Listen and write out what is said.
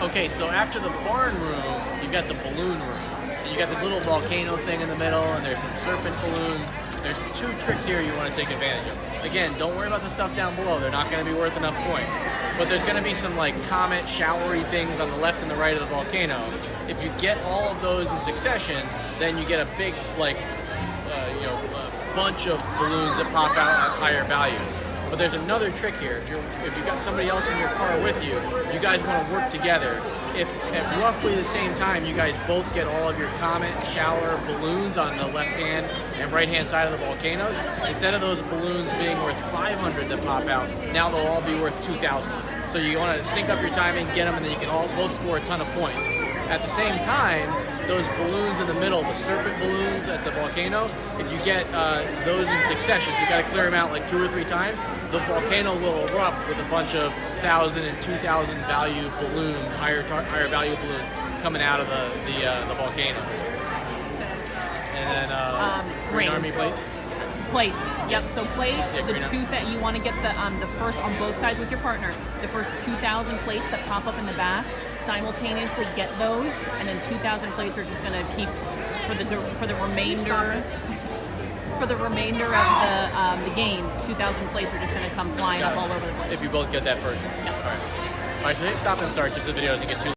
Okay, so after the barn room, you've got the balloon room. And you got this little volcano thing in the middle, and there's some serpent balloons. There's 2 tricks here you want to take advantage of. Again, don't worry about the stuff down below. They're not going to be worth enough points. But there's going to be some like comet, showery things on the left and the right of the volcano. If you get all of those in succession, then you get a big like, bunch of balloons that pop out at higher values. But there's another trick here. If you've got somebody else in your car with you, you guys want to work together. If at roughly the same time you guys both get all of your comet, shower, balloons on the left hand and right hand side of the volcanoes, instead of those balloons being worth 500 that pop out, now they'll all be worth 2,000. So you want to sync up your timing, get them, and then you can all both score a ton of points. At the same time, those balloons in the middle, the serpent balloons at the volcano, if you get those in succession, you got to clear them out like 2 or 3 times, the volcano will erupt with a bunch of 1,000 and 2,000 value balloons, higher value balloons coming out of the volcano. And then Green Army plates. Plates. Yep. So plates. Yeah, the 2 that you want to get the first on both sides with your partner. The first 2,000 plates that pop up in the back. Simultaneously get those, and then 2,000 plates are just going to keep for the remainder. For the remainder of the game, 2,000 plates are just going to come flying up all over the place. If you both get that first one. Yeah. All right. So hit stop and start just the video doesn't get too